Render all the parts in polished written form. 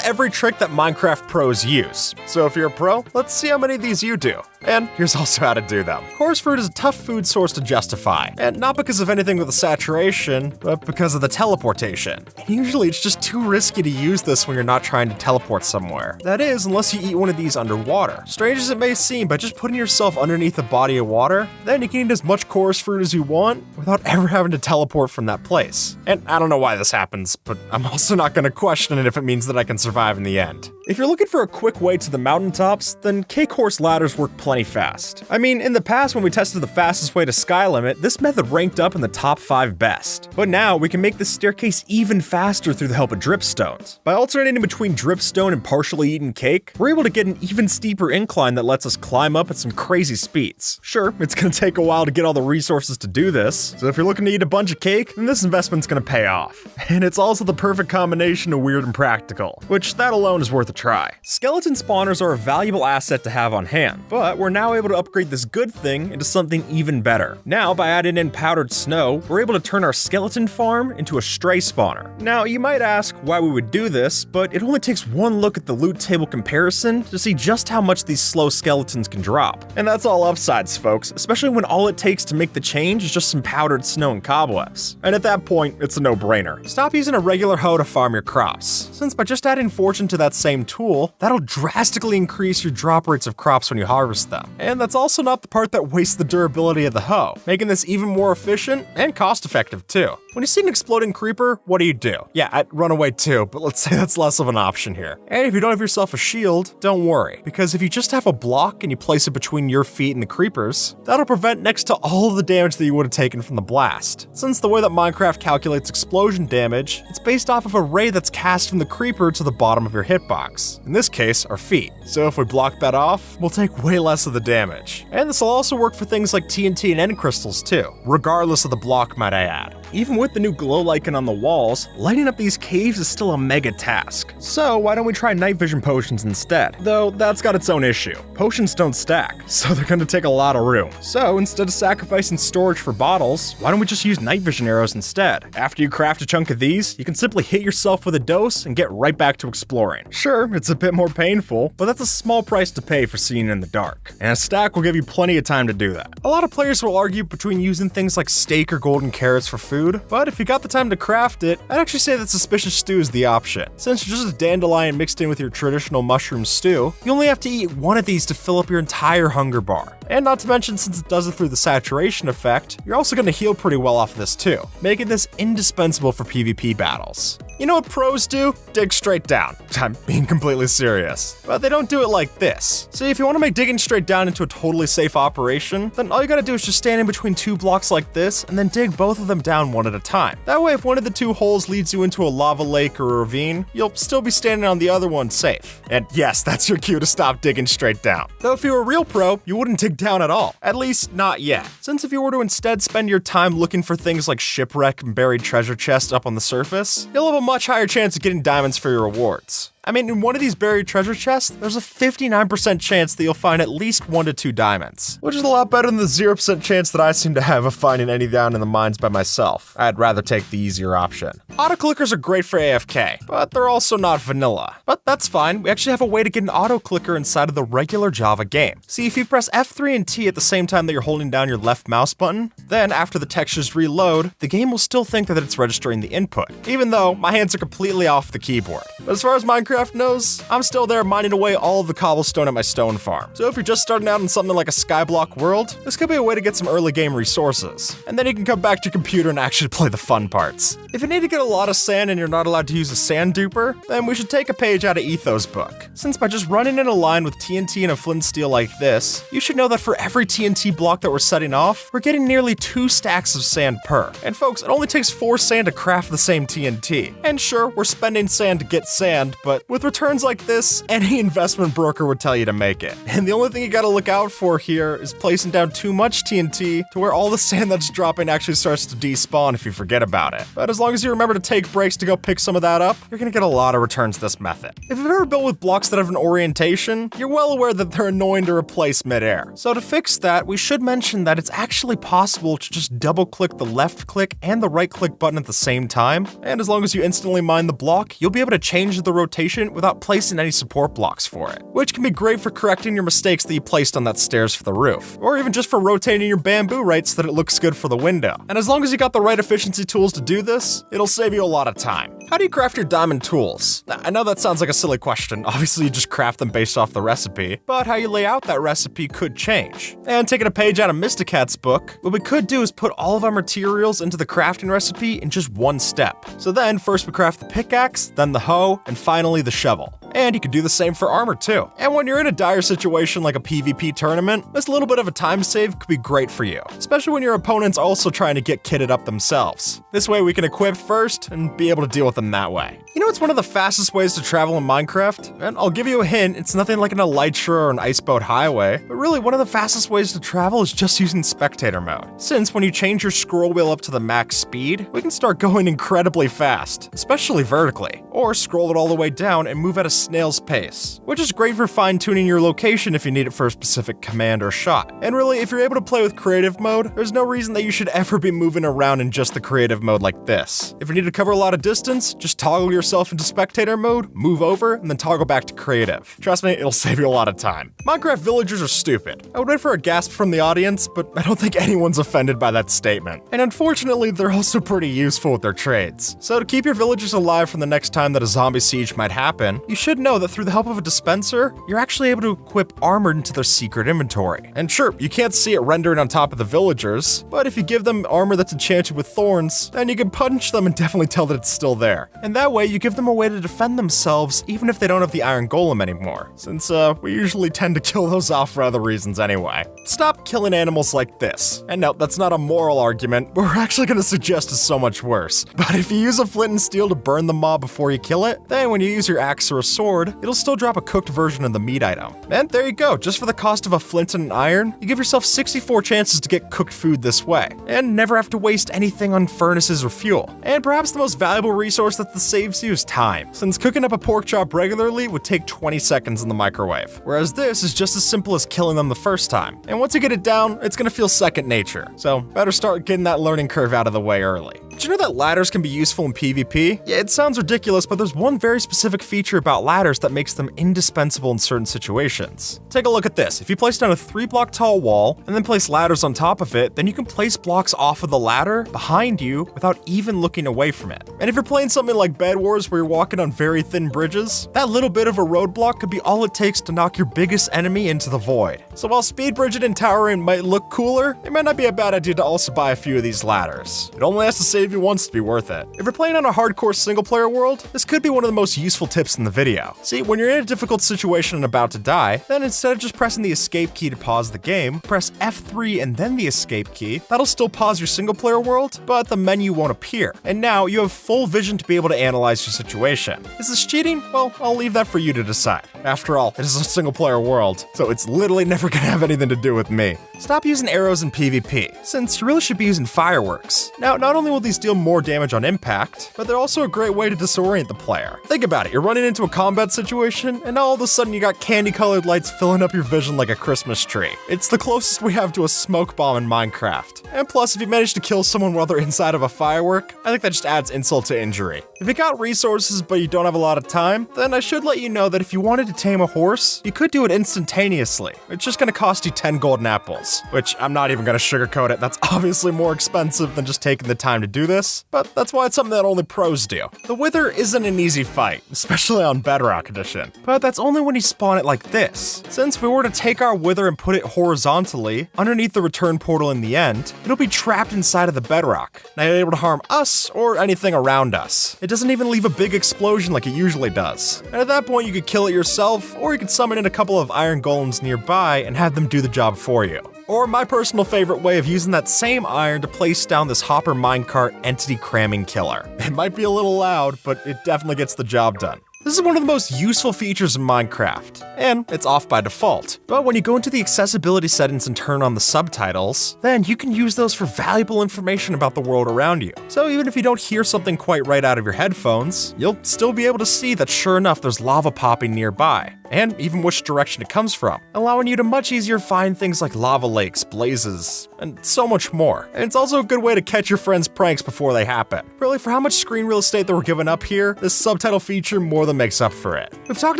every trick that Minecraft pros use. So if you're a pro, let's see how many of these you do. And here's also how to do them. Chorus fruit is a tough food source to justify, and not because of anything with the saturation, but because of the teleportation. And usually it's just too risky to use this when you're not trying to teleport somewhere. That is, unless you eat one of these underwater. Strange as it may seem, by just putting yourself underneath a body of water, then you can eat as much chorus fruit as you want without ever having to teleport from that place. And I don't know why this happens, but I'm also not going to question it if it means that I can survive in the end. If you're looking for a quick way to the mountaintops, then cake horse ladders work plenty fast. I mean, in the past when we tested the fastest way to sky limit, this method ranked up in the top 5 best. But now we can make this staircase even faster through the help of dripstones. By alternating between dripstone and partially eaten cake, we're able to get an even steeper incline that lets us climb up at some crazy speeds. Sure, it's gonna take a while to get all the resources to do this, so if you're looking to eat a bunch of cake, then this investment's gonna pay off. And it's also the perfect combination of weird and practical, which that alone is worth a try. Skeleton spawners are a valuable asset to have on hand, but we're now able to upgrade this good thing into something even better. Now, by adding in powdered snow, we're able to turn our skeleton farm into a stray spawner. Now, you might ask why we would do this, but it only takes one look at the loot table comparison to see just how much these slow skeletons can drop. And that's all upsides, folks, especially when all it takes to make the change is just some powdered snow and cobwebs. And at that point, it's a no-brainer. Stop using a regular hoe to farm your crops, since by just adding fortune to that same tool, that'll drastically increase your drop rates of crops when you harvest them. And that's also not the part that wastes the durability of the hoe, making this even more efficient and cost-effective too. When you see an exploding creeper, what do? Yeah, I'd run away too, but let's say that's less of an option here. And if you don't have yourself a shield, don't worry, because if you just have a block and you place it between your feet and the creepers, that'll prevent next to all of the damage that you would have taken from the blast. Since the way that Minecraft calculates explosion damage, it's based off of a ray that's cast from the creeper to the bottom of your hitbox. In this case, our feet. So if we block that off, we'll take way less of the damage. And this will also work for things like TNT and end crystals too, regardless of the block, might I add. Even with the new glow lichen on the walls, lighting up these caves is still a mega task. So why don't we try night vision potions instead? Though that's got its own issue. Potions don't stack, so they're gonna take a lot of room. So instead of sacrificing storage for bottles, why don't we just use night vision arrows instead? After you craft a chunk of these, you can simply hit yourself with a dose and get right back to exploring. Sure, it's a bit more painful, but that's a small price to pay for seeing in the dark. And a stack will give you plenty of time to do that. A lot of players will argue between using things like steak or golden carrots for food, but if you got the time to craft it, I'd actually say that suspicious stew is the option. Since you're just a dandelion mixed in with your traditional mushroom stew, you only have to eat one of these to fill up your entire hunger bar. And not to mention, since it does it through the saturation effect, you're also going to heal pretty well off of this too, making this indispensable for PvP battles. You know what pros do? Dig straight down. I'm being completely serious. But they don't do it like this. So if you want to make digging straight down into a totally safe operation, then all you gotta do is just stand in between 2 blocks like this and then dig both of them down one at a time. That way, if one of the 2 holes leads you into a lava lake or a ravine, you'll still be standing on the other one safe. And yes, that's your cue to stop digging straight down. Though if you were a real pro, you wouldn't dig down at all. At least not yet. Since if you were to instead spend your time looking for things like shipwreck and buried treasure chests up on the surface, you'll have a much higher chance of getting diamonds for your rewards. I mean, in one of these buried treasure chests, there's a 59% chance that you'll find at least 1 to 2 diamonds, which is a lot better than the 0% chance that I seem to have of finding any down in the mines by myself. I'd rather take the easier option. Auto-clickers are great for AFK, but they're also not vanilla. But that's fine, we actually have a way to get an auto-clicker inside of the regular Java game. See, if you press F3 and T at the same time that you're holding down your left mouse button, then after the textures reload, the game will still think that it's registering the input, even though my hands are completely off the keyboard. But as far as Minecraft knows, I'm still there mining away all of the cobblestone at my stone farm. So if you're just starting out in something like a Skyblock world, this could be a way to get some early game resources. And then you can come back to your computer and actually play the fun parts. If you need to get a lot of sand and you're not allowed to use a sand duper, then we should take a page out of Etho's book. Since by just running in a line with TNT and a flint steel like this, you should know that for every TNT block that we're setting off, we're getting nearly 2 stacks of sand per. And folks, it only takes 4 sand to craft the same TNT. And sure, we're spending sand to get sand, but with returns like this, any investment broker would tell you to make it. And the only thing you gotta look out for here is placing down too much TNT to where all the sand that's dropping actually starts to despawn if you forget about it. But as long as you remember to take breaks to go pick some of that up, you're gonna get a lot of returns this method. If you've ever built with blocks that have an orientation, you're well aware that they're annoying to replace midair. So to fix that, we should mention that it's actually possible to just double click the left click and the right click button at the same time. And as long as you instantly mine the block, you'll be able to change the rotation location without placing any support blocks for it, which can be great for correcting your mistakes that you placed on that stairs for the roof, or even just for rotating your bamboo right so that it looks good for the window. And as long as you got the right efficiency tools to do this, it'll save you a lot of time. How do you craft your diamond tools? I know that sounds like a silly question, obviously you just craft them based off the recipe, but how you lay out that recipe could change. And taking a page out of Mysticat's book, what we could do is put all of our materials into the crafting recipe in just one step. So then, first we craft the pickaxe, then the hoe, and finally the shovel. And you could do the same for armor too. And when you're in a dire situation like a PvP tournament, this little bit of a time save could be great for you, especially when your opponent's also trying to get kitted up themselves. This way we can equip first and be able to deal with them that way. You know what's one of the fastest ways to travel in Minecraft? And I'll give you a hint, it's nothing like an Elytra or an Iceboat Highway, but really one of the fastest ways to travel is just using spectator mode. Since when you change your scroll wheel up to the max speed, we can start going incredibly fast, especially vertically, or scroll it all the way down and move at a snail's pace, which is great for fine-tuning your location if you need it for a specific command or shot. And really, if you're able to play with creative mode, there's no reason that you should ever be moving around in just the creative mode like this. If you need to cover a lot of distance, just toggle yourself into spectator mode, move over, and then toggle back to creative. Trust me, it'll save you a lot of time. Minecraft villagers are stupid. I would wait for a gasp from the audience, but I don't think anyone's offended by that statement. And unfortunately, they're also pretty useful with their trades. So to keep your villagers alive for the next time that a zombie siege might happen, you should know that through the help of a dispenser, you're actually able to equip armor into their secret inventory. And sure, you can't see it rendering on top of the villagers, but if you give them armor that's enchanted with thorns, then you can punch them and definitely tell that it's still there. And that way, you give them a way to defend themselves even if they don't have the iron golem anymore, since we usually tend to kill those off for other reasons anyway. Stop killing animals like this. And no, that's not a moral argument, but we're actually gonna suggest is so much worse. But if you use a flint and steel to burn the mob before you kill it, then when you use your axe or a sword, it'll still drop a cooked version of the meat item. And there you go, just for the cost of a flint and an iron, you give yourself 64 chances to get cooked food this way, and never have to waste anything on furnaces or fuel. And perhaps the most valuable resource that this saves you is time, since cooking up a pork chop regularly would take 20 seconds in the microwave, whereas this is just as simple as killing them the first time. And once you get it down, it's gonna feel second nature, so better start getting that learning curve out of the way early. Did you know that ladders can be useful in PvP? Yeah, it sounds ridiculous, but there's one very specific feature about ladders that makes them indispensable in certain situations. Take a look at this. If you place down a 3-block tall wall and then place ladders on top of it, then you can place blocks off of the ladder behind you without even looking away from it. And if you're playing something like Bed Wars where you're walking on very thin bridges, that little bit of a roadblock could be all it takes to knock your biggest enemy into the void. So while speed bridging and towering might look cooler, it might not be a bad idea to also buy a few of these ladders. It only has to save you once to be worth it. If you're playing on a hardcore single player world, this could be one of the most useful tips in the video. See, when you're in a difficult situation and about to die, then instead of just pressing the escape key to pause the game, press F3 and then the escape key. That'll still pause your single player world, but the menu won't appear. And now you have full vision to be able to analyze your situation. Is this cheating? Well, I'll leave that for you to decide. After all, it is a single player world, so it's literally never gonna have anything to do with me. Stop using arrows in PvP, since you really should be using fireworks. Now, not only will these deal more damage on impact, but they're also a great way to disorient the player. Think about it, you're running into a combat situation, and now all of a sudden you got candy-colored lights filling up your vision like a Christmas tree. It's the closest we have to a smoke bomb in Minecraft. And plus, if you manage to kill someone while they're inside of a firework, I think that just adds insult to injury. If you got resources but you don't have a lot of time, then I should let you know that if you wanted to tame a horse, you could do it instantaneously. It's just gonna cost you 10 golden apples, which I'm not even gonna sugarcoat it, that's obviously more expensive than just taking the time to do this, but that's why it's something that only pros do. The Wither isn't an easy fight, especially on Bedrock Edition, but that's only when you spawn it like this. Since if we were to take our Wither and put it horizontally, underneath the return portal in the end, it'll be trapped inside of the bedrock, not able to harm us or anything around us. It doesn't even leave a big explosion like it usually does. And at that point you could kill it yourself, or you could summon in a couple of iron golems nearby and have them do the job for you. Or my personal favorite way of using that same iron to place down this Hopper minecart entity cramming killer. It might be a little loud, but it definitely gets the job done. This is one of the most useful features in Minecraft, and it's off by default. But when you go into the accessibility settings and turn on the subtitles, then you can use those for valuable information about the world around you. So even if you don't hear something quite right out of your headphones, you'll still be able to see that sure enough there's lava popping nearby. and even which direction it comes from, allowing you to much easier find things like lava lakes, blazes, and so much more. And it's also a good way to catch your friends' pranks before they happen. Really, for how much screen real estate that we're giving up here, this subtitle feature more than makes up for it. We've talked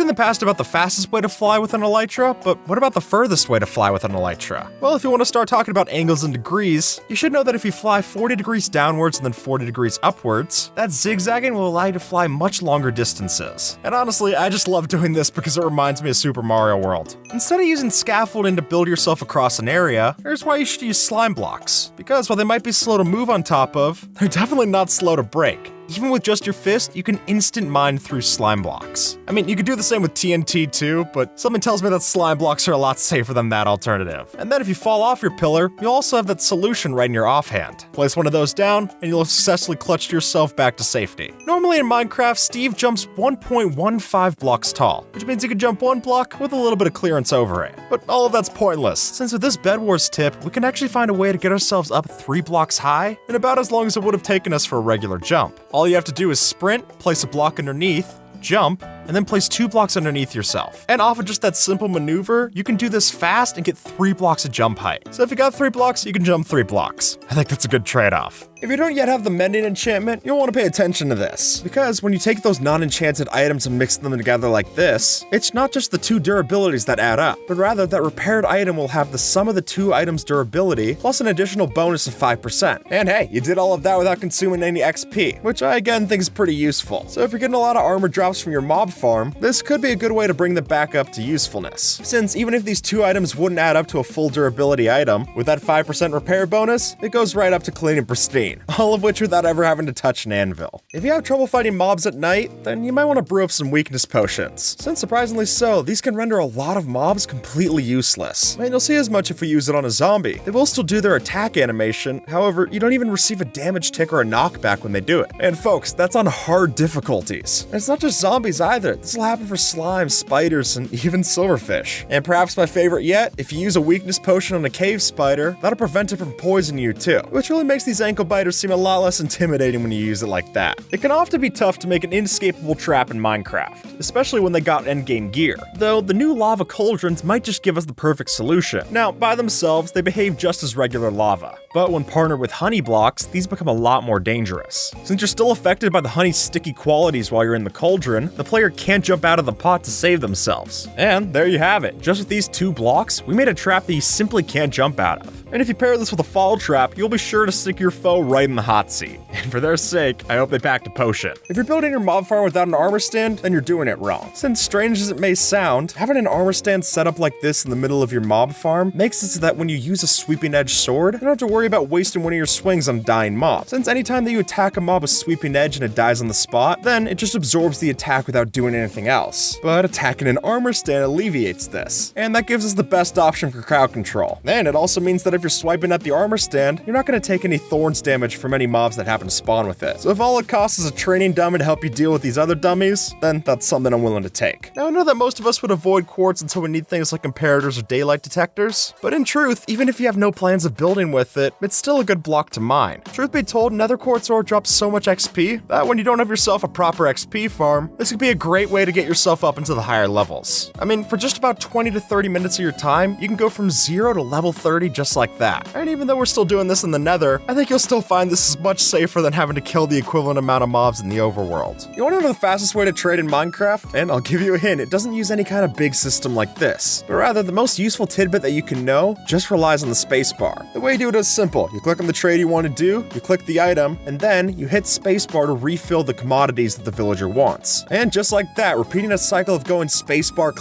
in the past about the fastest way to fly with an elytra, but what about the furthest way to fly with an elytra? Well, if you want to start talking about angles and degrees, you should know that if you fly 40 degrees downwards and then 40 degrees upwards, that zigzagging will allow you to fly much longer distances. And honestly, I just love doing this because it reminds me of Super Mario World. Instead of using scaffolding to build yourself across an area, here's why you should use slime blocks. Because while they might be slow to move on top of, they're definitely not slow to break. Even with just your fist, you can instant mine through slime blocks. I mean, you could do the same with TNT too, but something tells me that slime blocks are a lot safer than that alternative. And then if you fall off your pillar, you'll also have that solution right in your offhand. Place one of those down, and you'll have successfully clutched yourself back to safety. Normally in Minecraft, Steve jumps 1.15 blocks tall, which means he can jump one block with a little bit of clearance over it. But all of that's pointless, since with this Bed Wars tip, we can actually find a way to get ourselves up 3 blocks high, in about as long as it would have taken us for a regular jump. All you have to do is sprint, place a block underneath, jump, and then place 2 blocks underneath yourself. And off of just that simple maneuver, you can do this fast and get 3 blocks of jump height. So if you got 3 blocks, you can jump 3 blocks. I think that's a good trade-off. If you don't yet have the mending enchantment, you'll want to pay attention to this, because when you take those non-enchanted items and mix them together like this, it's not just the 2 durabilities that add up, but rather that repaired item will have the sum of the 2 items' durability plus an additional bonus of 5%. And hey, you did all of that without consuming any XP, which I again think is pretty useful. So if you're getting a lot of armor drops from your mob farm, this could be a good way to bring them back up to usefulness. Since even if these 2 items wouldn't add up to a full durability item, with that 5% repair bonus, it goes right up to clean and pristine. All of which without ever having to touch an anvil. If you have trouble fighting mobs at night, then you might want to brew up some weakness potions. Since surprisingly so, these can render a lot of mobs completely useless. And you'll see as much if we use it on a zombie. They will still do their attack animation, however, you don't even receive a damage tick or a knockback when they do it. And folks, that's on hard difficulties. And it's not just zombies either. This will happen for slime, spiders, and even silverfish. And perhaps my favorite yet, if you use a weakness potion on a cave spider, that'll prevent it from poisoning you too, which really makes these ankle biters seem a lot less intimidating when you use it like that. It can often be tough to make an inescapable trap in Minecraft, especially when they got endgame gear, though the new lava cauldrons might just give us the perfect solution. Now, by themselves, they behave just as regular lava, but when partnered with honey blocks, these become a lot more dangerous. Since you're still affected by the honey's sticky qualities while you're in the cauldron, the player can't jump out of the pot to save themselves. And there you have it. Just with these 2 blocks, we made a trap that you simply can't jump out of. And if you pair this with a fall trap, you'll be sure to stick your foe right in the hot seat. And for their sake, I hope they packed a potion. If you're building your mob farm without an armor stand, then you're doing it wrong. Since strange as it may sound, having an armor stand set up like this in the middle of your mob farm makes it so that when you use a sweeping edge sword, you don't have to worry about wasting one of your swings on dying mobs. Since anytime that you attack a mob with sweeping edge and it dies on the spot, then it just absorbs the attack without doing anything else. But attacking an armor stand alleviates this, and that gives us the best option for crowd control. And it also means that if you're swiping at the armor stand, you're not going to take any thorns damage from any mobs that happen to spawn with it. So if all it costs is a training dummy to help you deal with these other dummies, then that's something I'm willing to take. Now I know that most of us would avoid quartz until we need things like comparators or daylight detectors, but in truth, even if you have no plans of building with it, it's still a good block to mine. Truth be told, nether quartz ore drops so much XP that when you don't have yourself a proper XP farm, this could be a great way to get yourself up into the higher levels. I mean, for just about 20 to 30 minutes of your time, you can go from 0 to level 30 just like that. And even though we're still doing this in the nether, I think you'll still find this is much safer than having to kill the equivalent amount of mobs in the overworld. You want to know the fastest way to trade in Minecraft? And I'll give you a hint, it doesn't use any kind of big system like this, but rather the most useful tidbit that you can know just relies on the spacebar. The way you do it is simple. You click on the trade you want to do, you click the item, and then you hit spacebar to refill the commodities that the villager wants. And just like that, repeating a cycle of going spacebar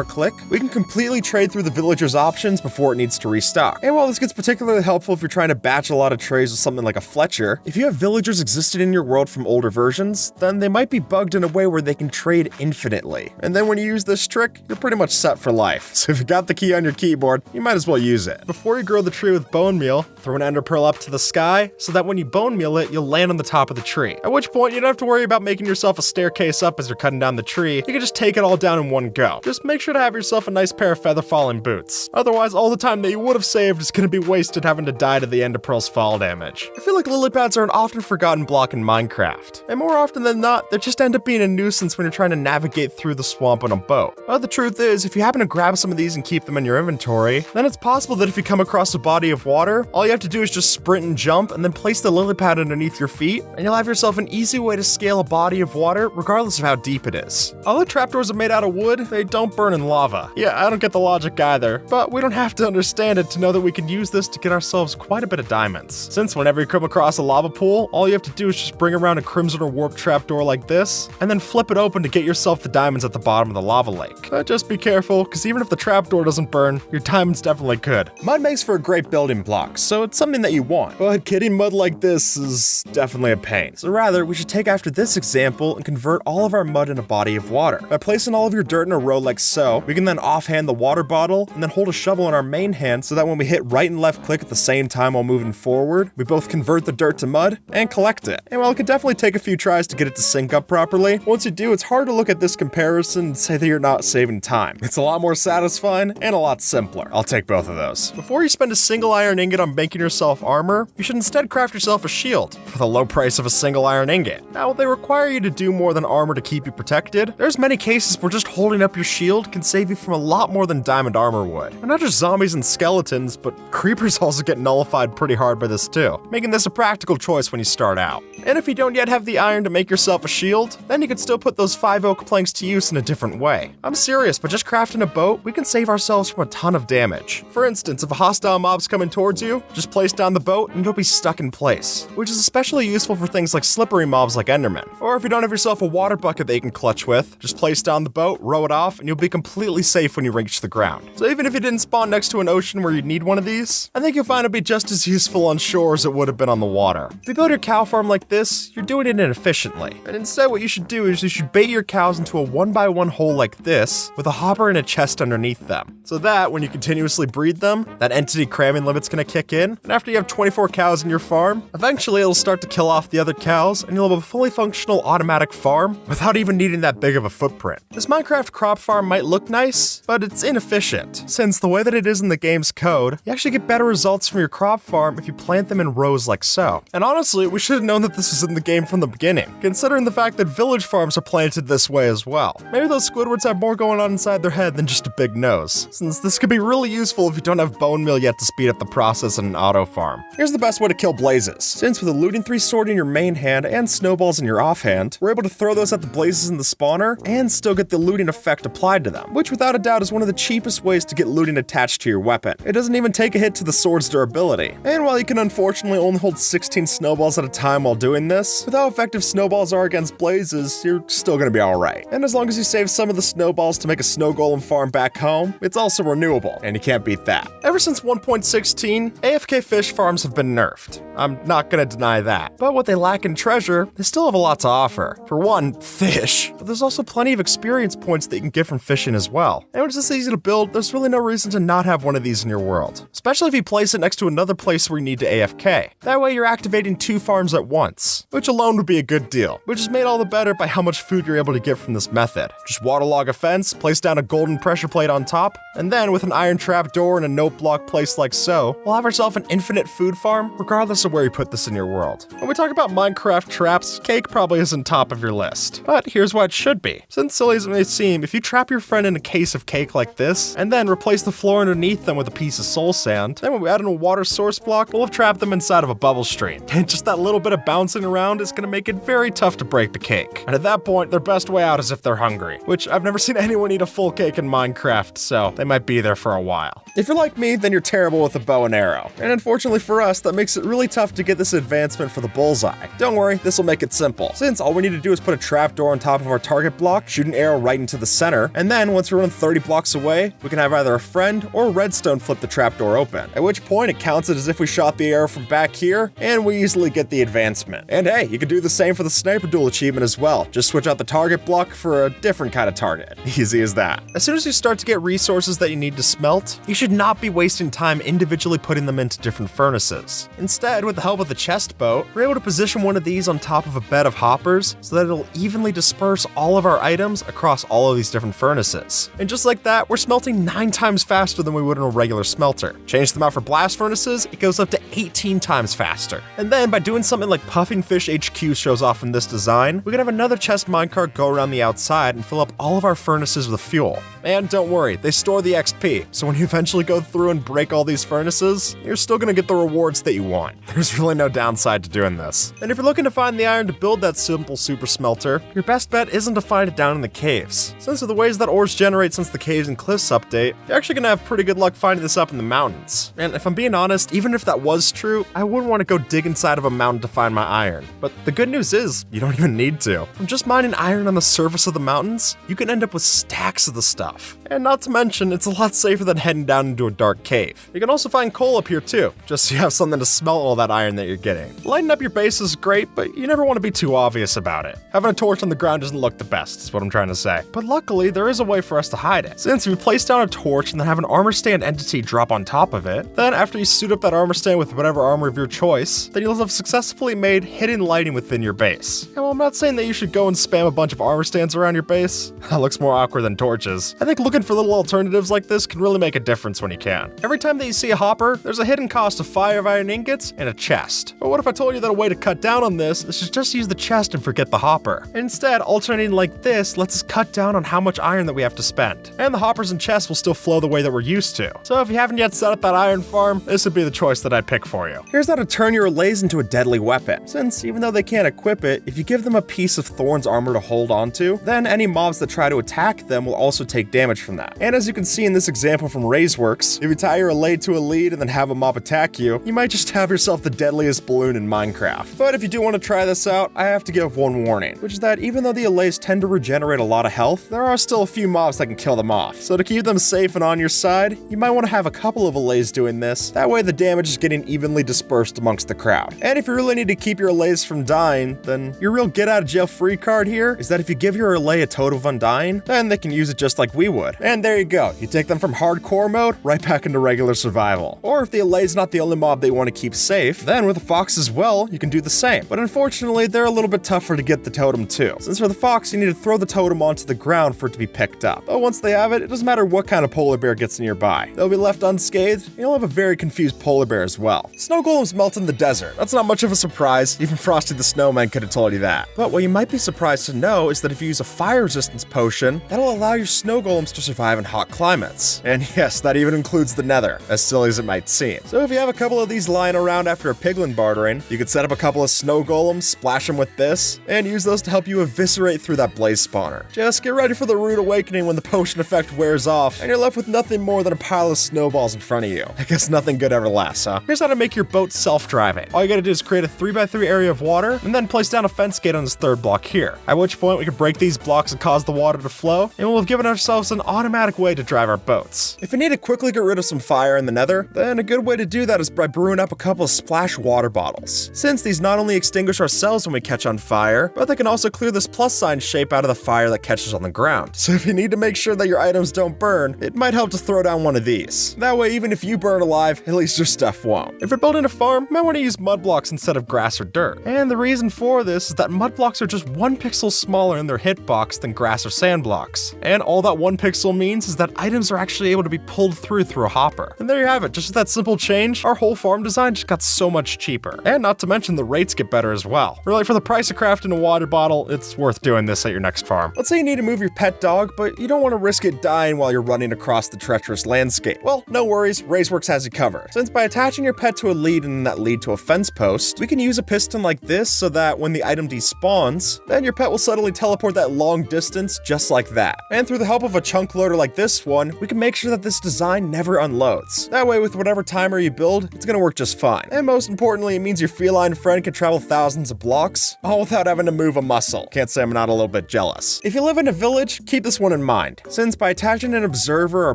click, we can completely trade through the villager's options before it needs to restock. And while this gets particularly helpful if you're trying to batch a lot of trades with something like a Fletcher, if you have villagers existed in your world from older versions, then they might be bugged in a way where they can trade infinitely. And then when you use this trick, you're pretty much set for life. So if you got the key on your keyboard, you might as well use it. Before you grow the tree with bone meal, throw an ender pearl up to the sky so that when you bone meal it, you'll land on the top of the tree. At which point you don't have to worry about making yourself a staircase up as you're cutting down the tree, you can just take it all down in one go. Just make sure to have yourself a nice pair of feather falling boots. Otherwise, all the time that you would have saved is going to be wasted having to die to the Ender Pearl's fall damage. I feel like lily pads are an often forgotten block in Minecraft, and more often than not, they just end up being a nuisance when you're trying to navigate through the swamp on a boat. But the truth is, if you happen to grab some of these and keep them in your inventory, then it's possible that if you come across a body of water, all you have to do is just sprint and jump and then place the lily pad underneath your feet, and you'll have yourself an easy way to scale a body of water regardless of how deep it is. Although trapdoors are made out of wood, they don't burn in lava. Yeah, I don't get the logic either, but we don't have to understand it to know that we can use this to get ourselves quite a bit of diamonds. Since whenever you come across a lava pool, all you have to do is just bring around a crimson or warp trapdoor like this, and then flip it open to get yourself the diamonds at the bottom of the lava lake. But just be careful, because even if the trapdoor doesn't burn, your diamonds definitely could. Mud makes for a great building block, so it's something that you want. But getting mud like this is definitely a pain. So rather, we should take after this example and convert all of our mud in a body of water. By placing all of your dirt in a row like so, we can then offhand the water bottle and then hold a shovel in our main hand so that when we hit right and left click at the same time while moving forward, we both convert the dirt to mud and collect it. And while it could definitely take a few tries to get it to sync up properly, once you do, it's hard to look at this comparison and say that you're not saving time. It's a lot more satisfying and a lot simpler. I'll take both of those. Before you spend a single iron ingot on making yourself armor, you should instead craft yourself a shield for the low price of a single iron ingot. Now, while they require you to do more than armor to keep you protected, there's many cases where just holding up your shield can save you from a lot more than diamond armor would. And not just zombies and skeletons, but creepers also get nullified pretty hard by this too, making this a practical choice when you start out. And if you don't yet have the iron to make yourself a shield, then you can still put those 5 oak planks to use in a different way. I'm serious, but just crafting a boat, we can save ourselves from a ton of damage. For instance, if a hostile mob's coming towards you, just place down the boat and it'll be stuck in place, which is especially useful for things like slippery mobs like Endermen. Or if you don't have yourself a water bucket that you can clutch with, just place down the boat, row it off, and you'll be completely safe when you reach the ground. So even if you didn't spawn next to an ocean where you'd need one of these, I think you'll find it'll be just as useful on shore as it would have been on the water. If you build your cow farm like this, you're doing it inefficiently. And instead what you should do is you should bait your cows into a 1x1 hole like this, with a hopper and a chest underneath them. So that, when you continuously breed them, that entity cramming limit's gonna kick in, and after you have 24 cows in your farm, eventually it'll start to kill off the other cows, and you'll have a fully functional automatic farm without even needing that big of a footprint. This Minecraft crop farm might look nice, but it's inefficient, since the way that it is in the game's code, you actually get better results from your crop farm if you plant them in rows like so. And honestly, we should have known that this was in the game from the beginning, considering the fact that village farms are planted this way as well. Maybe those Squidwards have more going on inside their head than just a big nose, since this could be really useful if you don't have bone meal yet to speed up the process in an auto farm. Here's the best way to kill blazes. Since with a looting 3 sword in your main hand and snowballs in your offhand, we're able to throw those at the blazes in the spawner and still get the looting effect applied to them, which without a doubt is one of the cheapest ways to get looting attached to your weapon. It doesn't even take a hit to the sword's durability. And while you can unfortunately only hold 16 snowballs at a time while doing this, with how effective snowballs are against blazes, you're still gonna be alright. And as long as you save some of the snowballs to make a snow golem farm back home, it's also renewable, and you can't beat that. Ever since 1.16, AFK fish farms have been nerfed. I'm not gonna deny that. But what they lack in treasure, they still have a lot to offer. For one, fish. But there's also plenty of experience points that you can get from fishing as well. And when it's this easy to build, there's really no reason to not have one of these in your world. Especially if you place it next to another place where you need to AFK. That way you're activating 2 farms at once, which alone would be a good deal, which is made all the better by how much food you're able to get from this method. Just waterlog a fence, place down a golden pressure plate on top, and then with an iron trap door and a note block placed like so, we'll have ourselves an infinite food farm regardless of where you put this in your world. When we talk about Minecraft traps, cake probably isn't top of your list, but here's why it should be. Since silly as it may seem, if you trap your friend in a case of cake like this, and then replace the floor underneath them with a piece of soul sand, then when we add in a water source block, we'll have trapped them inside of a bubble stream. And just that little bit of bouncing around is gonna make it very tough to break the cake. And at that point, their best way out is if they're hungry, which I've never seen anyone eat a full cake in Minecraft, so they might be there for a while. If you're like me, then you're terrible with a bow and arrow. And unfortunately for us, that makes it really tough to get this advancement for the bullseye. Don't worry, this will make it simple, since all we need to do is put a trapdoor on top of our target block, shoot an arrow right into the center, and then once we run 30 blocks away, we can have either a friend or redstone flip the trapdoor open, at which point it counts it as if we shot the arrow from back here, and we easily get the advancement. And hey, you can do the same for the sniper duel achievement as well. Just switch out the target block for a different kind of target. Easy as that. As soon as you start to get resources that you need to smelt, you should not be wasting time individually putting them into different furnaces. Instead, with the help of the chest boat, we're able to position one of these on top of a bed of hoppers so that it'll evenly disperse all of our items across all of these different furnaces. And just like that, we're smelting 9 times faster than we would in a regular smelter. Change them out for blast furnaces, it goes up to 18 times faster. And then by doing something like Puffing Fish HQ shows off in this design, we can have another chest minecart go around the outside and fill up all of our furnaces with fuel. And don't worry, they store the XP, so when you eventually go through and break all these furnaces, you're still gonna get the rewards that you want. There's really no downside to doing this. And if you're looking to find the iron to build that simple super smelter, your best bet isn't to find it down in the caves. Since of the ways that ores generate since the Caves and Cliffs update, you're actually gonna have pretty good luck finding this up in the mountains. And if I'm being honest, even if that was true, I wouldn't want to go dig inside of a mountain to find my iron. But the good news is, you don't even need to. From just mining iron on the surface of the mountains, you can end up with stacks of the stuff. And not to mention, it's a lot safer than heading down into a dark cave. You can also find coal up here too, just so you have something to smelt all that iron that you're getting. Lighting up your base is great, but you never want to be too obvious about it. Having a torch on the ground doesn't look the best, is what I'm trying to say. But luckily, there is a way for us to hide it. Since if you place down a torch and then have an armor stand entity drop on top of it, then after you suit up that armor stand with whatever armor of your choice, then you'll have successfully made hidden lighting within your base. And while I'm not saying that you should go and spam a bunch of armor stands around your base, that looks more awkward than torches. I think looking for little alternatives like this can really make a difference when you can. Every time that you see a hopper, there's a hidden cost of 5 iron ingots and a chest. But what if I told you that a way to cut down on this is to just use the chest and forget the hopper? Instead, alternating like this lets us cut down on how much iron that we have to spend. And the hoppers and chests will still flow the way that we're used to. So if you haven't yet set up that iron farm, this would be the choice that I'd pick for you. Here's how to turn your allays into a deadly weapon. Since even though they can't equip it, if you give them a piece of Thorn's armor to hold onto, then any mobs that try to attack them will also take damage from that. And as you can see in this example from Razeworks, if you tie your allay to a lead and then have a mob attack you, you might just have yourself the deadliest balloon in Minecraft. But if you do want to try this out, I have to give one warning, which is that even though the allays tend to regenerate a lot of health, there are still a few mobs that can kill them off. So to keep them safe and on your side, you might want to have a couple of allays doing this. That way the damage is getting evenly dispersed amongst the crowd. And if you really need to keep your allays from dying, then your real get out of jail free card here is that if you give your allay a totem of undying, then they can use it just like we would. And there you go. You take them from hardcore mode right back into regular survival. Or if the allay's not the only mob they want to keep safe, then with the fox as well, you can do the same. But unfortunately, they're a little bit tougher to get the totem too. Since for the fox, you need to throw the totem onto the ground for it to be picked up. But once they have it, it doesn't matter what kind of polar bear gets nearby. They'll be left unscathed, and you'll have a very confused polar bear as well. Snow golems melt in the desert. That's not much of a surprise. Even Frosty the Snowman could have told you that. But what you might be surprised to know is that if you use a fire resistance potion, that'll allow your snow golems to survive in hot climates. And yes, that even includes the nether, as silly as it might seem. So if you have a couple of these lying around after a piglin bartering, you could set up a couple of snow golems, splash them with this, and use those to help you eviscerate through that blaze spawner. Just get ready for the rude awakening when the potion effect wears off, and you're left with nothing more than a pile of snowballs in front of you. I guess nothing good ever lasts, huh? Here's how to make your boat self-driving. All you gotta do is create a 3x3 area of water, and then place down a fence gate on this third block here. At which point we can break these blocks and cause the water to flow, and we'll have given ourselves an automatic way to drive our boats. If you need to quickly get rid of some fire in the nether, then a good way to do that is by brewing up a couple of splash water bottles. Since these not only extinguish ourselves when we catch on fire, but they can also clear this plus sign shape out of the fire that catches on the ground. So if you need to make sure that your items don't burn, it might help to throw down one of these. That way, even if you burn alive, at least your stuff won't. If you're building a farm, you might want to use mud blocks instead of grass or dirt. And the reason for this is that mud blocks are just 1 pixel smaller in their hitbox than grass or sand blocks. And all that 1 pixel means is that items are actually able to be pulled through a hopper. And there you have it. Just with that simple change, our whole farm design just got so much cheaper. And not to mention the rates get better as well. Really, for the price of crafting a water bottle, it's worth doing this at your next farm. Let's say you need to move your pet dog, but you don't want to risk it dying while you're running across the treacherous landscape. Well, no worries, Razeworks has you covered. Since by attaching your pet to a lead and that lead to a fence post, we can use a piston like this so that when the item despawns, then your pet will suddenly teleport that long distance just like that. And through the help of a chunk loader like this one, we can make sure that this design never unloads. That way, with whatever timer you build, it's gonna work just fine. And most importantly, it means your feline friend can travel thousands of blocks, all without having to move a muscle. Can't say I'm not a little bit jealous. If you live in a village, keep this one in mind. Since by attaching an observer or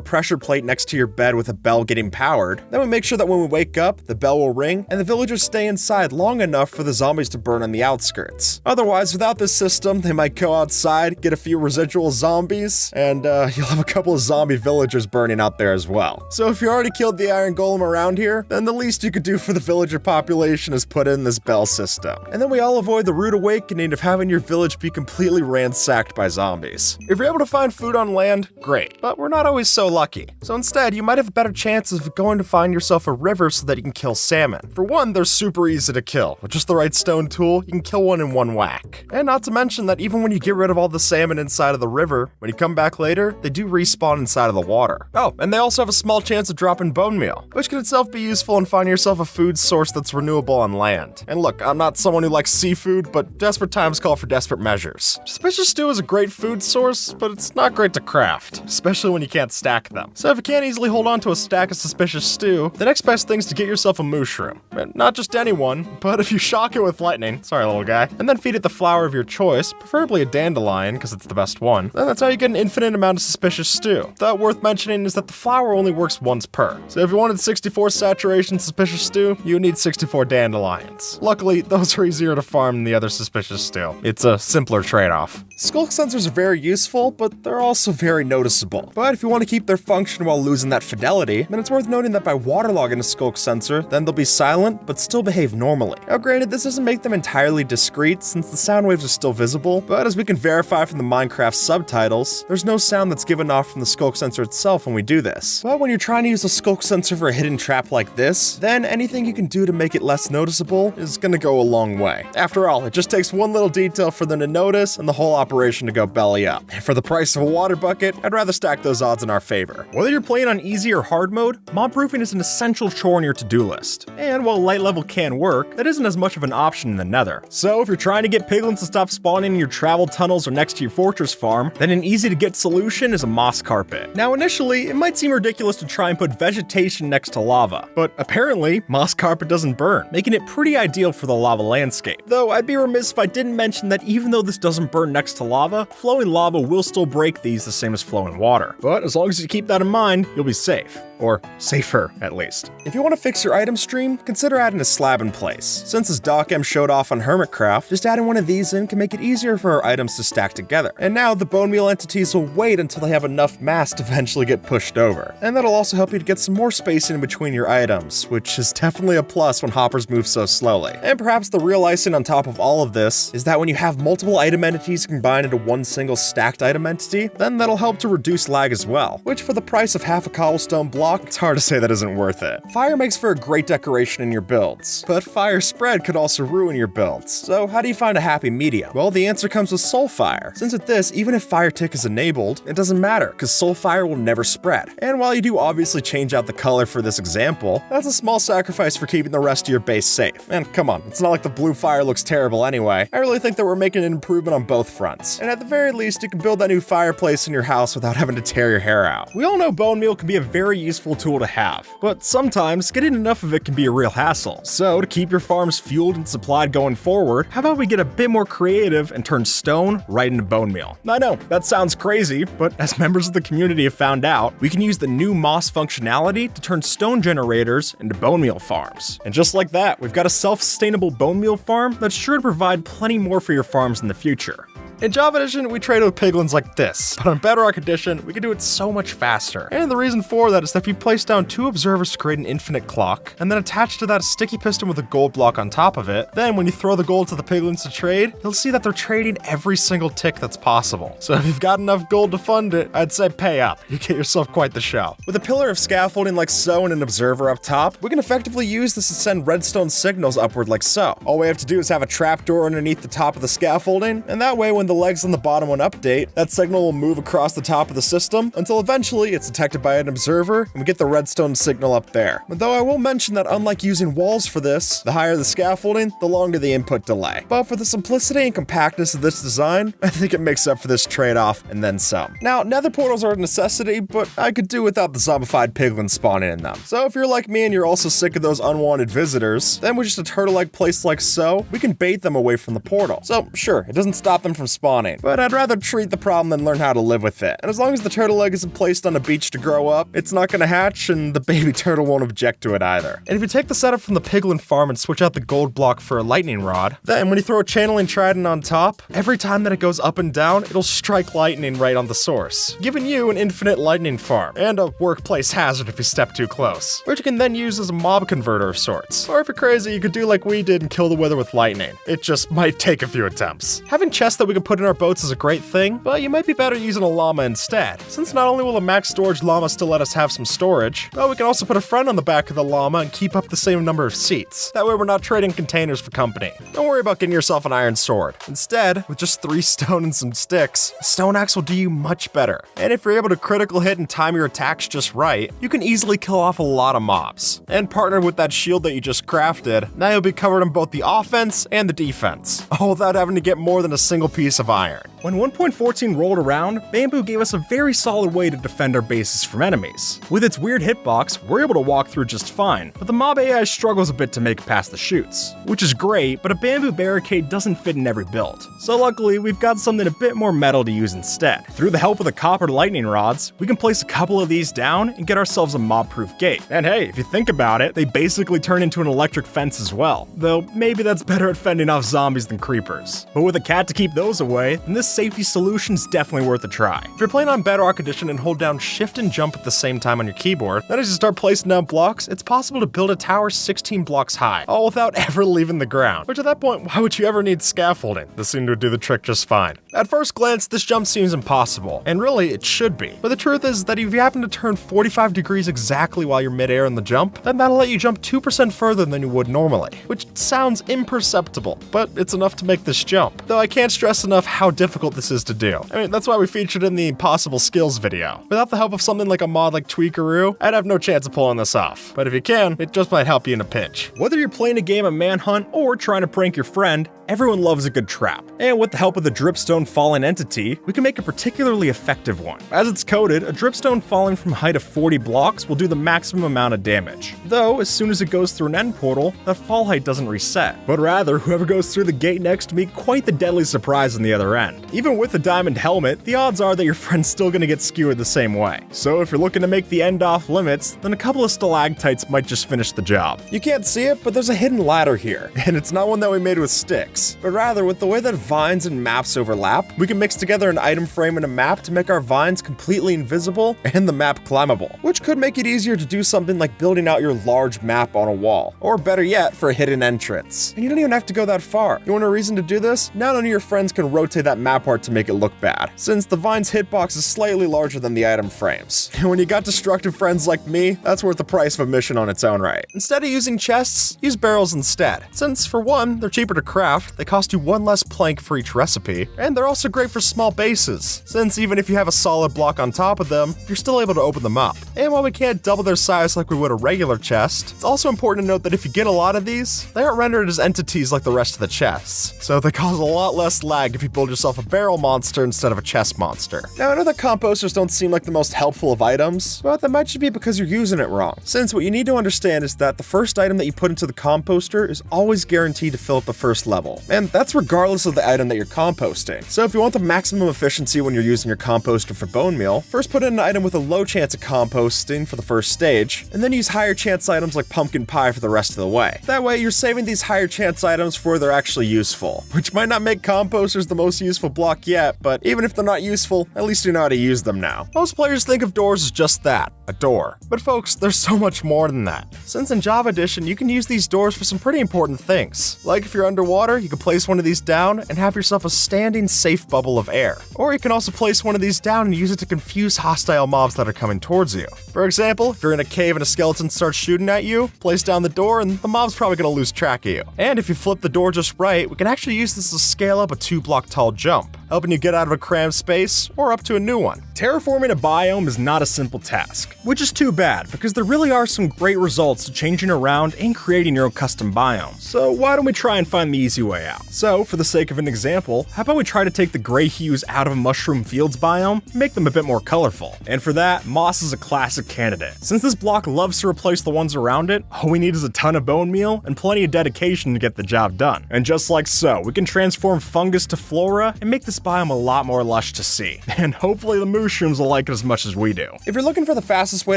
pressure plate next to your bed with a bell getting powered, then we make sure that when we wake up, the bell will ring, and the villagers stay inside long enough for the zombies to burn on the outskirts. Otherwise, without this system, they might go outside, get a few residual zombies, and you'll have a couple of zombie villagers burning out there as well. So if you already killed the iron golem around here, then the least you could do for the villager population is put in this bell system. And then we all avoid the rude awakening of having your village be completely ransacked by zombies. If you're able to find food on land, great, but we're not always so lucky. So instead, you might have a better chance of going to find yourself a river so that you can kill salmon. For one, they're super easy to kill. With just the right stone tool, you can kill one in one whack. And not to mention that even when you get rid of all the salmon inside of the river, when you come back later, they do respawn inside of the water. Oh, and they also have a small chance of dropping bone meal, which can itself be useful in finding yourself a food source that's renewable on land. And look, I'm not someone who likes seafood, but desperate times call for desperate measures. Suspicious stew is a great food source, but it's not great to craft, especially when you can't stack them. So if you can't easily hold on to a stack of suspicious stew, the next best thing is to get yourself a mushroom. And not just anyone, but if you shock it with lightning, sorry little guy, and then feed it the flower of your choice, preferably a dandelion because it's the best one, then that's how you get an infinite amount of suspicious stew. Though worth mentioning is that the flower only works once per. So if you wanted 64 saturation suspicious stew, you need 64 dandelions. Luckily, those are easier to farm than the other suspicious stew. It's a simpler trade-off. Skulk sensors are very useful, but they're also very noticeable. But if you want to keep their function while losing that fidelity, then it's worth noting that by waterlogging a skulk sensor, then they'll be silent, but still behave normally. Now granted, this doesn't make them entirely discreet since the sound waves are still visible, but as we can verify from the Minecraft subtitles, there's no sound that's given off from the skulk sensor itself when we do this. But when you're trying to use a skulk sensor for a hidden trap like this, then anything you can do to make it less noticeable is gonna go a long way. After all, it just takes one little detail for them to notice and the whole operation to go belly up. And for the price of a water bucket, I'd rather stack those odds in our favor. Whether you're playing on easy or hard mode, mob proofing is an essential chore on your to-do list. And while light level can work, that isn't as much of an option in the nether. So if you're trying to get piglins to stop spawning in your travel tunnels or next to your fortress farm, then an easy to get solution is a moss carpet. Now initially, it might seem ridiculous to try and put vegetation next to lava, but apparently, moss carpet doesn't burn, making it pretty ideal for the lava landscape. Though I'd be remiss if I didn't mention that even though this doesn't burn next to lava, flowing lava will still break these the same as flowing water. But as long as you keep that in mind, you'll be safe. Or safer, at least. If you want to fix your item stream, consider adding a slab in place. Since as DocM showed off on Hermitcraft, just adding one of these in can make it easier for our items to stack together. And now the bone meal entities will wait until they have enough mass to eventually get pushed over. And that'll also help you to get some more space in between your items, which is definitely a plus when hoppers move so slowly. And perhaps the real icing on top of all of this is that when you have multiple item entities combined into one single stacked item entity, then that'll help to reduce lag as well, which for the price of half a cobblestone block, it's hard to say that isn't worth it. Fire makes for a great decoration in your builds, but fire spread could also ruin your builds. So how do you find a happy medium? Well, the answer comes with Soulfire. Since with this, even if fire tick is enabled, it doesn't matter, because Soulfire will never spread. And while you do obviously change out the color for this example, that's a small sacrifice for keeping the rest of your base safe. And come on, it's not like the blue fire looks terrible anyway. I really think that we're making an improvement on both fronts. And at the very least, you can build that new fireplace in your house without having to tear your hair out. We all know bone meal can be a very useful tool to have, but sometimes getting enough of it can be a real hassle. So to keep your farms fueled and supplied going forward, how about we get a bit more creative and turn stone right into bone meal? I know, that sounds crazy, but as members of the community have found out, we can use the new moss functionality to turn stone generators into bone meal farms. And just like that, we've got a self-sustainable bone meal farm that's sure to provide plenty more for your farms in the future. In Java Edition, we trade with piglins like this, but on Bedrock Edition, we can do it so much faster. And the reason for that is that if you place down 2 observers to create an infinite clock, and then attach to that a sticky piston with a gold block on top of it, then when you throw the gold to the piglins to trade, you'll see that they're trading every single tick that's possible. So if you've got enough gold to fund it, I'd say pay up. You get yourself quite the show. With a pillar of scaffolding like so and an observer up top, we can effectively use this to send redstone signals upward like so. All we have to do is have a trapdoor underneath the top of the scaffolding, and that way when the legs on the bottom one update, that signal will move across the top of the system until eventually it's detected by an observer and we get the redstone signal up there. But though I will mention that unlike using walls for this, the higher the scaffolding, the longer the input delay. But for the simplicity and compactness of this design, I think it makes up for this trade-off and then some. Now, nether portals are a necessity, but I could do without the zombified piglins spawning in them. So if you're like me and you're also sick of those unwanted visitors, then with just a turtle-like place like so, we can bait them away from the portal. So sure, it doesn't stop them from spawning, but I'd rather treat the problem than learn how to live with it. And as long as the turtle egg isn't placed on a beach to grow up, it's not gonna hatch and the baby turtle won't object to it either. And if you take the setup from the piglin farm and switch out the gold block for a lightning rod, then when you throw a channeling trident on top, every time that it goes up and down, it'll strike lightning right on the source, giving you an infinite lightning farm, and a workplace hazard if you step too close, which you can then use as a mob converter of sorts. Or if you're crazy, you could do like we did and kill the wither with lightning. It just might take a few attempts. Having chests that we can put in our boats is a great thing, but you might be better using a llama instead, since not only will a max storage llama still let us have some storage, but we can also put a friend on the back of the llama and keep up the same number of seats. That way we're not trading containers for company. Don't worry about getting yourself an iron sword. Instead, with just 3 stone and some sticks, a stone axe will do you much better. And if you're able to critical hit and time your attacks just right, you can easily kill off a lot of mobs. And partnered with that shield that you just crafted, now you'll be covered in both the offense and the defense, all without having to get more than a single piece of iron. When 1.14 rolled around, Bamboo gave us a very solid way to defend our bases from enemies. With its weird hitbox, we're able to walk through just fine, but the mob AI struggles a bit to make it past the chutes, which is great, but a bamboo barricade doesn't fit in every build. So luckily, we've got something a bit more metal to use instead. Through the help of the copper lightning rods, we can place a couple of these down and get ourselves a mob-proof gate. And hey, if you think about it, they basically turn into an electric fence as well, though maybe that's better at fending off zombies than creepers. But with a cat to keep those away, then this safety solution's definitely worth a try. If you're playing on Bedrock Edition and hold down Shift and Jump at the same time on your keyboard, then as you start placing down blocks, it's possible to build a tower 16 blocks high, all without ever leaving the ground. Which at that point, why would you ever need scaffolding? This seemed to do the trick just fine. At first glance, this jump seems impossible, and really, it should be. But the truth is that if you happen to turn 45 degrees exactly while you're midair in the jump, then that'll let you jump 2% further than you would normally, which sounds imperceptible, but it's enough to make this jump. Though I can't stress enough how difficult this is to do. I mean, that's why we featured in the impossible skills video. Without the help of something like a mod like Tweakaroo, I'd have no chance of pulling this off. But if you can, it just might help you in a pinch. Whether you're playing a game of Manhunt or trying to prank your friend, everyone loves a good trap. And with the help of the Dripstone Falling Entity, we can make a particularly effective one. As it's coded, a dripstone falling from a height of 40 blocks will do the maximum amount of damage. Though, as soon as it goes through an end portal, that fall height doesn't reset. But rather, whoever goes through the gate next to me, quite the deadly surprise on the other end. Even with the diamond helmet, the odds are that your friend's still gonna get skewered the same way. So if you're looking to make the end off limits, then a couple of stalactites might just finish the job. You can't see it, but there's a hidden ladder here, and it's not one that we made with sticks, but rather with the way that vines and maps overlap, we can mix together an item frame and a map to make our vines completely invisible and the map climbable, which could make it easier to do something like building out your large map on a wall, or better yet, for a hidden entrance. And you don't even have to go that far. You want a reason to do this? Now none of your friends can rotate that map art to make it look bad, since the vine's hitbox is slightly larger than the item frames. And when you got destructive friends like me, that's worth the price of a mission on its own right. Instead of using chests, use barrels instead, since for one, they're cheaper to craft, they cost you 1 less plank for each recipe, and they're also great for small bases, since even if you have a solid block on top of them, you're still able to open them up. And while we can't double their size like we would a regular chest, it's also important to note that if you get a lot of these, they aren't rendered as entities like the rest of the chests, so they cause a lot less lag if you build yourself a barrel monster instead of a chest monster. Now I know that composters don't seem like the most helpful of items, but that might just be because you're using it wrong, since what you need to understand is that the first item that you put into the composter is always guaranteed to fill up the first level, and that's regardless of the item that you're composting. So if you want the maximum efficiency when you're using your composter for bone meal, first put in an item with a low chance of composting for the first stage, and then use higher chance items like pumpkin pie for the rest of the way. That way you're saving these higher chance items for where they're actually useful, which might not make composters the most useful block yet, but even if they're not useful, at least you know how to use them now. Most players think of doors as just that, a door. But folks, there's so much more than that. Since in Java Edition, you can use these doors for some pretty important things. Like if you're underwater, you can place one of these down and have yourself a standing safe bubble of air. Or you can also place one of these down and use it to confuse hostile mobs that are coming towards you. For example, if you're in a cave and a skeleton starts shooting at you, place down the door and the mob's probably gonna lose track of you. And if you flip the door just right, we can actually use this to scale up a 2-block tall jump, helping you get out of a cramped space or up to a new one. Terraforming a biome is not a simple task, which is too bad because there really are some great results to changing around and creating your own custom biome. So why don't we try and find the easy way out? So for the sake of an example, how about we try to take the gray hues out of a mushroom fields biome and make them a bit more colorful? And for that, moss is a classic candidate. Since this block loves to replace the ones around it, all we need is a ton of bone meal and plenty of dedication to get the job done. And just like so, we can transform fungus to flora and make this biome a lot more lush to see. And hopefully the mushrooms will like it as much as we do. If you're looking for the fastest way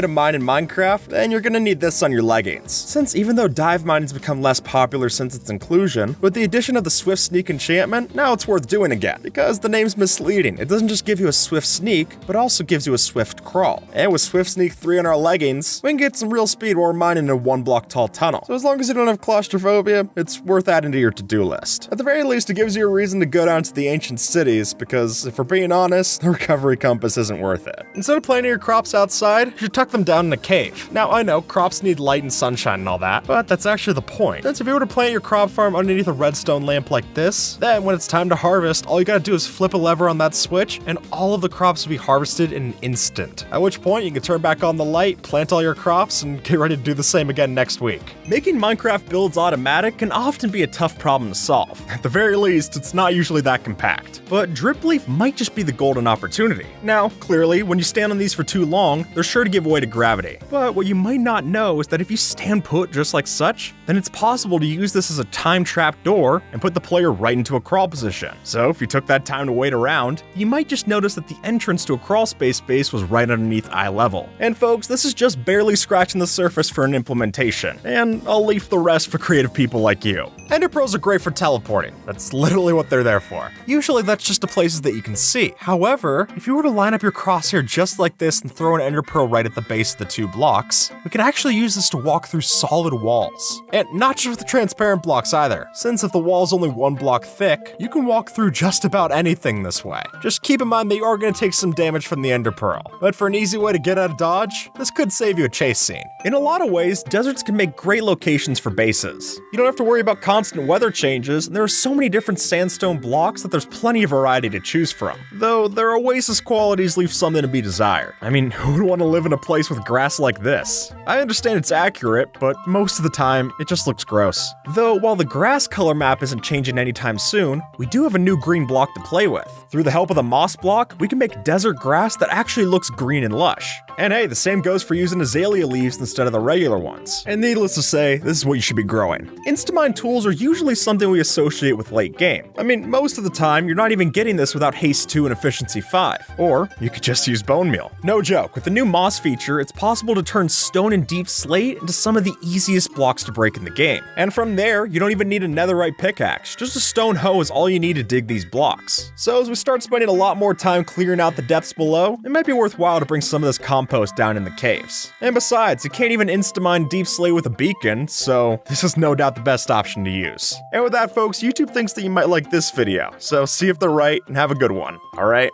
to mine in Minecraft, then you're gonna need this on your leggings. Since even though dive mining's become less popular since its inclusion, with the addition addition of the Swift Sneak enchantment, now it's worth doing again, because the name's misleading. It doesn't just give you a swift sneak, but also gives you a swift crawl. And with Swift Sneak 3 on our leggings, we can get some real speed while we're mining in a 1-block tall tunnel. So as long as you don't have claustrophobia, it's worth adding to your to-do list. At the very least, it gives you a reason to go down to the ancient cities, because if we're being honest, the recovery compass isn't worth it. Instead of planting your crops outside, you should tuck them down in a cave. Now, I know crops need light and sunshine and all that, but that's actually the point. Since if you were to plant your crop farm underneath a redstone lamp like this, then when it's time to harvest, all you gotta do is flip a lever on that switch, and all of the crops will be harvested in an instant. At which point, you can turn back on the light, plant all your crops, and get ready to do the same again next week. Making Minecraft builds automatic can often be a tough problem to solve. At the very least, it's not usually that compact. But Drip Leaf might just be the golden opportunity. Now, clearly, when you stand on these for too long, they're sure to give way to gravity. But what you might not know is that if you stand put just like such, then it's possible to use this as a time trap door and put the player right into a crawl position. So if you took that time to wait around, you might just notice that the entrance to a crawl space base was right underneath eye level. And folks, this is just barely scratching the surface for an implementation, and I'll leave the rest for creative people like you. Ender pearls are great for teleporting. That's literally what they're there for. Usually that's just to places that you can see. However, if you were to line up your crosshair just like this and throw an ender pearl right at the base of the 2 blocks, we can actually use this to walk through solid walls. And not just with the transparent blocks either, since if the wall is only 1 block thick, you can walk through just about anything this way. Just keep in mind that you are going to take some damage from the ender pearl, but for an easy way to get out of dodge, this could save you a chase scene. In a lot of ways, deserts can make great locations for bases. You don't have to worry about constant weather changes, and there are so many different sandstone blocks that there's plenty of variety to choose from. Though their oasis qualities leave something to be desired. I mean, who would want to live in a place with grass like this? I understand it's accurate, but most of the time, it just looks gross. Though while the grass color map isn't changing anytime soon, we do have a new green block to play with. Through the help of the moss block, we can make desert grass that actually looks green and lush. And hey, the same goes for using azalea leaves instead of the regular ones. And needless to say, this is what you should be growing. Instamine tools are usually something we associate with late game. I mean, most of the time, you're not even getting this without Haste 2 and Efficiency 5. Or, you could just use bone meal. No joke, with the new moss feature, it's possible to turn stone and deep slate into some of the easiest blocks to break in the game. And from there, you don't even need a netherite pickaxe. Just a stone hoe is all you need to dig these blocks. So as we start spending a lot more time clearing out the depths below, it might be worthwhile to bring some of this compost down in the caves. And besides, you can't even insta-mine deep slate with a beacon, so this is no doubt the best option to use. And with that, folks, YouTube thinks that you might like this video, so see if they're right and have a good one, alright?